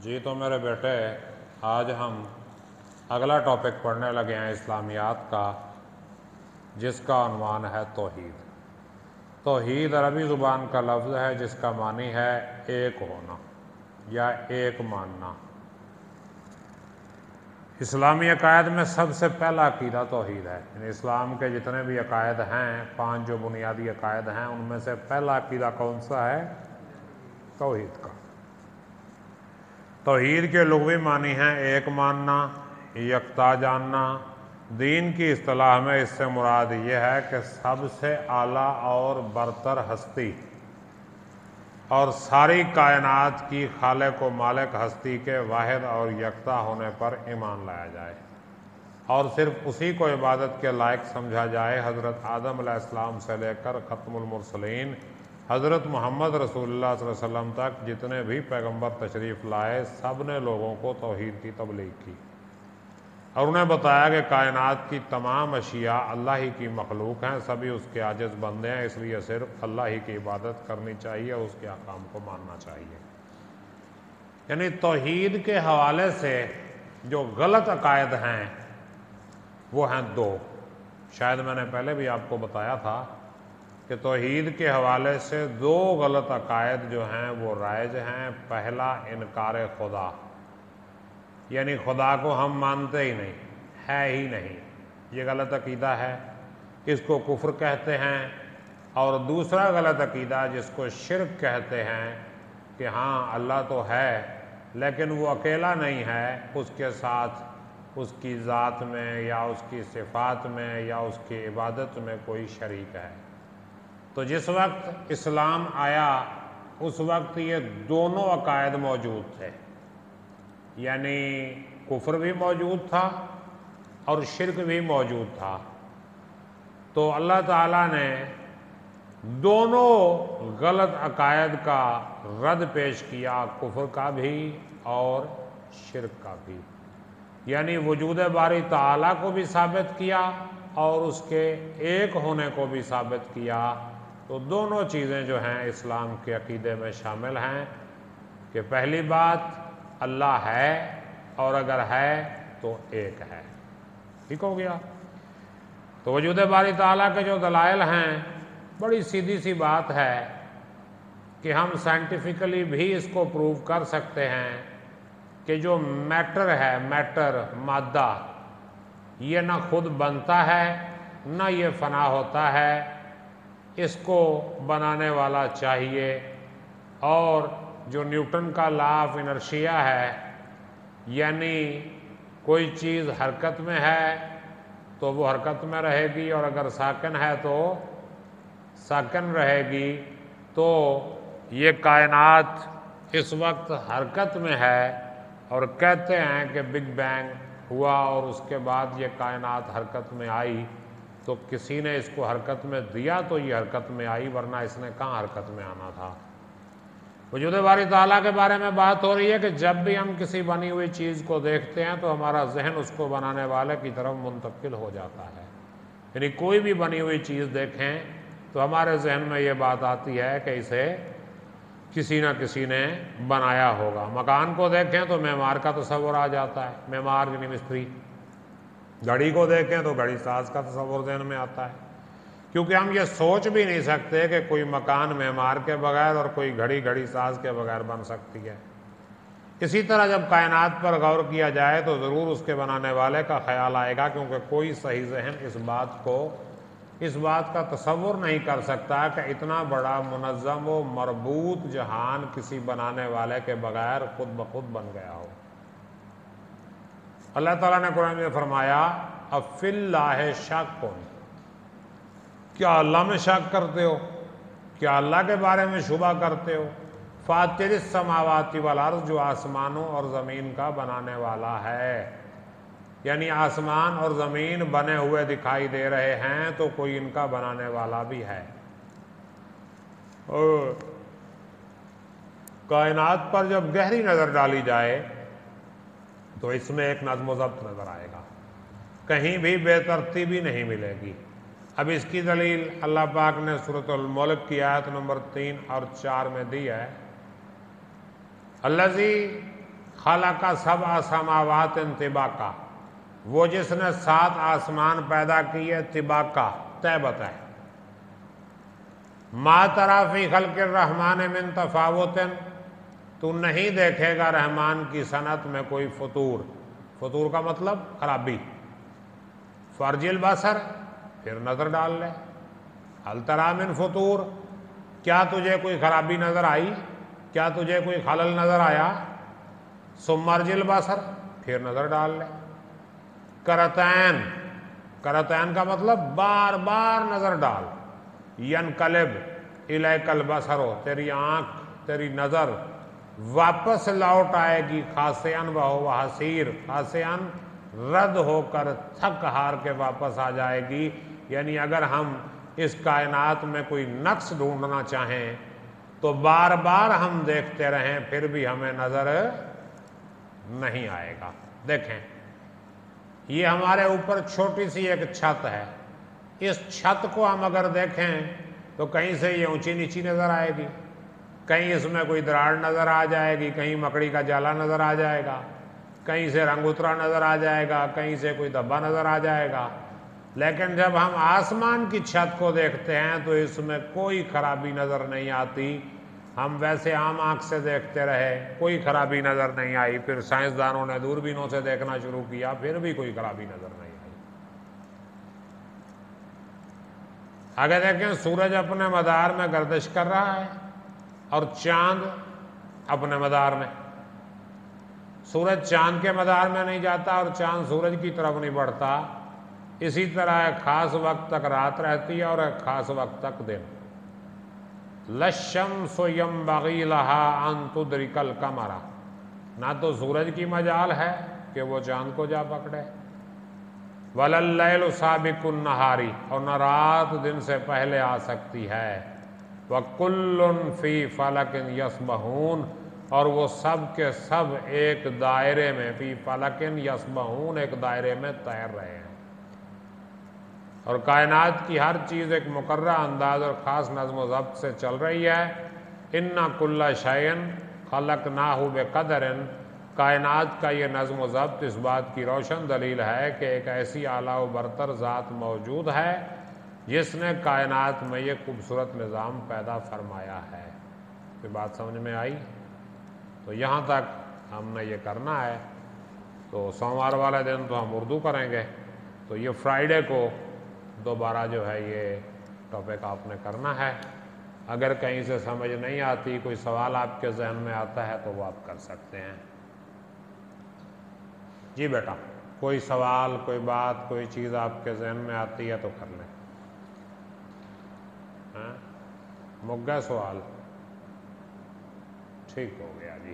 جی تو میرے بیٹے آج ہم اگلا ٹاپک پڑھنے لگے ہیں اسلامیات کا، جس کا عنوان ہے توحید۔ توحید عربی زبان کا لفظ ہے جس کا معنی ہے ایک ہونا یا ایک ماننا۔ اسلامی عقائد میں سب سے پہلا عقیدہ توحید ہے، یعنی اسلام کے جتنے بھی عقائد ہیں، 5 جو بنیادی عقائد ہیں، ان میں سے پہلا عقیدہ کون سا ہے؟ توحید کا۔ توحید کے لغوی معنی ہیں ایک ماننا، یکتا جاننا۔ دین کی اصطلاح میں اس سے مراد یہ ہے کہ سب سے اعلیٰ اور برتر ہستی اور ساری کائنات کی خالق و مالک ہستی کے واحد اور یکتا ہونے پر ایمان لایا جائے اور صرف اسی کو عبادت کے لائق سمجھا جائے۔ حضرت آدم علیہ السلام سے لے کر ختم المرسلین حضرت محمد رسول اللہ صلی اللہ علیہ وسلم تک جتنے بھی پیغمبر تشریف لائے، سب نے لوگوں کو توحید کی تبلیغ کی اور انہیں بتایا کہ کائنات کی تمام اشیاء اللہ ہی کی مخلوق ہیں، سبھی اس کے عاجز بندے ہیں، اس لیے صرف اللہ ہی کی عبادت کرنی چاہیے اور اس کے احکام کو ماننا چاہیے۔ یعنی توحید کے حوالے سے جو غلط عقائد ہیں وہ ہیں 2۔ شاید میں نے پہلے بھی آپ کو بتایا تھا کہ توحید کے حوالے سے 2 غلط عقائد جو ہیں وہ رائج ہیں۔ پہلا انکار خدا، یعنی خدا کو ہم مانتے ہی نہیں، ہے ہی نہیں، یہ غلط عقیدہ ہے، اس کو کفر کہتے ہیں۔ اور دوسرا غلط عقیدہ جس کو شرک کہتے ہیں کہ ہاں اللہ تو ہے لیکن وہ اکیلا نہیں ہے، اس کے ساتھ اس کی ذات میں یا اس کی صفات میں یا اس کی عبادت میں کوئی شریک ہے۔ تو جس وقت اسلام آیا اس وقت یہ دونوں عقائد موجود تھے، یعنی کفر بھی موجود تھا اور شرک بھی موجود تھا۔ تو اللہ تعالیٰ نے دونوں غلط عقائد کا رد پیش کیا، کفر کا بھی اور شرک کا بھی، یعنی وجود باری تعالیٰ کو بھی ثابت کیا اور اس کے ایک ہونے کو بھی ثابت کیا۔ تو دونوں چیزیں جو ہیں اسلام کے عقیدے میں شامل ہیں کہ پہلی بات اللہ ہے اور اگر ہے تو ایک ہے۔ ٹھیک ہو گیا؟ تو وجود باری تعالیٰ کے جو دلائل ہیں، بڑی سیدھی سی بات ہے کہ ہم سائنٹیفکلی بھی اس کو پروو کر سکتے ہیں کہ جو میٹر ہے، مادہ، یہ نہ خود بنتا ہے نہ یہ فنا ہوتا ہے، اس کو بنانے والا چاہیے۔ اور جو نیوٹن کا لا آف انرشیا ہے، یعنی کوئی چیز حرکت میں ہے تو وہ حرکت میں رہے گی اور اگر ساکن ہے تو ساکن رہے گی۔ تو یہ کائنات اس وقت حرکت میں ہے اور کہتے ہیں کہ بگ بینگ ہوا اور اس کے بعد یہ کائنات حرکت میں آئی، تو کسی نے اس کو حرکت میں دیا تو یہ حرکت میں آئی، ورنہ اس نے کہاں حرکت میں آنا تھا۔ وجود باری تعالیٰ کے بارے میں بات ہو رہی ہے کہ جب بھی ہم کسی بنی ہوئی چیز کو دیکھتے ہیں تو ہمارا ذہن اس کو بنانے والے کی طرف منتقل ہو جاتا ہے، یعنی کوئی بھی بنی ہوئی چیز دیکھیں تو ہمارے ذہن میں یہ بات آتی ہے کہ اسے کسی نہ کسی نے بنایا ہوگا۔ مکان کو دیکھیں تو معمار کا تصور آ جاتا ہے، معمار یعنی مستری۔ گھڑی کو دیکھیں تو گھڑی ساز کا تصور ذہن میں آتا ہے، کیونکہ ہم یہ سوچ بھی نہیں سکتے کہ کوئی مکان معمار کے بغیر اور کوئی گھڑی ساز کے بغیر بن سکتی ہے۔ اسی طرح جب کائنات پر غور کیا جائے تو ضرور اس کے بنانے والے کا خیال آئے گا، کیونکہ کوئی صحیح ذہن اس بات کا تصور نہیں کر سکتا کہ اتنا بڑا منظم و مربوط جہان کسی بنانے والے کے بغیر خود بخود بن گیا ہو۔ اللہ تعالیٰ نے قرآن میں فرمایا افی اللہ شک، کیا اللہ میں شک کرتے ہو؟ کیا اللہ کے بارے میں شبہ کرتے ہو؟ فاطر السماوات والارض، جو آسمانوں اور زمین کا بنانے والا ہے، یعنی آسمان اور زمین بنے ہوئے دکھائی دے رہے ہیں تو کوئی ان کا بنانے والا بھی ہے۔ اور کائنات پر جب گہری نظر ڈالی جائے تو اس میں ایک نظم و ضبط نظر آئے گا، کہیں بھی بے ترتیبی نہیں ملے گی۔ اب اس کی دلیل اللہ پاک نے سورۃ الملک کی آیت نمبر 3 اور 4 میں دی ہے۔ الذی خلق سبع سماوات طباقا، وہ جس نے 7 آسمان پیدا کیے طباقا طے بتائے. ما تری فی خلق الرحمن من تفاوت، تو نہیں دیکھے گا رحمان کی صنعت میں کوئی فطور. فطور کا مطلب خرابی. فرج البصر، پھر نظر ڈال لے. هل تری من فطور، کیا تجھے کوئی خرابی نظر آئی؟ کیا تجھے کوئی خلل نظر آیا؟ ثم ارجع البصر، پھر نظر ڈال لے. کرتین، کرتین کا مطلب بار بار نظر ڈال. ینقلب الیک البصر، تیری آنکھ، تیری نظر واپس لوٹ آئے گی. خاسئا وہو حسیر، خاسئا رد ہو کر تھک ہار کے واپس آ جائے گی. یعنی اگر ہم اس کائنات میں کوئی نقص ڈھونڈنا چاہیں تو بار بار ہم دیکھتے رہیں پھر بھی ہمیں نظر نہیں آئے گا. دیکھیں یہ ہمارے اوپر چھوٹی سی ایک چھت ہے. اس چھت کو ہم اگر دیکھیں تو کہیں سے یہ اونچی نیچی نظر آئے گی، کہیں اس میں کوئی دراڑ نظر آ جائے گی، کہیں مکڑی کا جالا نظر آ جائے گا، کہیں سے رنگ اترا نظر آ جائے گا، کہیں سے کوئی دھبا نظر آ جائے گا. لیکن جب ہم آسمان کی چھت کو دیکھتے ہیں تو اس میں کوئی خرابی نظر نہیں آتی. ہم ویسے عام آنکھ سے دیکھتے رہے، کوئی خرابی نظر نہیں آئی. پھر سائنسدانوں نے دوربینوں سے دیکھنا شروع کیا، پھر بھی کوئی خرابی نظر نہیں آئی. اگر دیکھیں سورج اپنے مدار میں گردش کر رہا ہے اور چاند اپنے مدار میں. سورج چاند کے مدار میں نہیں جاتا اور چاند سورج کی طرف نہیں بڑھتا. اسی طرح ایک خاص وقت تک رات رہتی ہے اور ایک خاص وقت تک دن. لَلشَّمْسُ يَنبَغِي لَهَا أَن تُدْرِكَ الْقَمَرَ، نہ تو سورج کی مجال ہے کہ وہ چاند کو جا پکڑے. وَلَا اللَّيْلُ سَابِقُ النَّهَارِ، اور نہ رات دن سے پہلے آ سکتی ہے. وَكُلٌّ فِي فَلَكٍ يَسْبَحُونَ، اور وہ سب کے سب ایک دائرے میں، فی فلکن یسبحون، ایک دائرے میں تیر رہے ہیں. اور کائنات کی ہر چیز ایک مقررہ انداز اور خاص نظم و ضبط سے چل رہی ہے. اِنَّ كُلَّ شَيْءٍ خَلَقْنَاهُ بِقَدَرٍ، کائنات کا یہ نظم و ضبط اس بات کی روشن دلیل ہے کہ ایک ایسی اعلیٰ و برتر ذات موجود ہے جس نے کائنات میں یہ خوبصورت نظام پیدا فرمایا ہے. یہ بات سمجھ میں آئی؟ تو یہاں تک ہم نے یہ کرنا ہے. تو سوموار والے دن تو ہم اردو کریں گے. تو یہ فرائیڈے کو دوبارہ جو ہے یہ ٹاپک آپ نے کرنا ہے. اگر کہیں سے سمجھ نہیں آتی، کوئی سوال آپ کے ذہن میں آتا ہے تو وہ آپ کر سکتے ہیں. جی بیٹا، کوئی سوال، کوئی بات، کوئی چیز آپ کے ذہن میں آتی ہے تو کر لیں. مک گئے سوال؟ ٹھیک ہو گیا جی.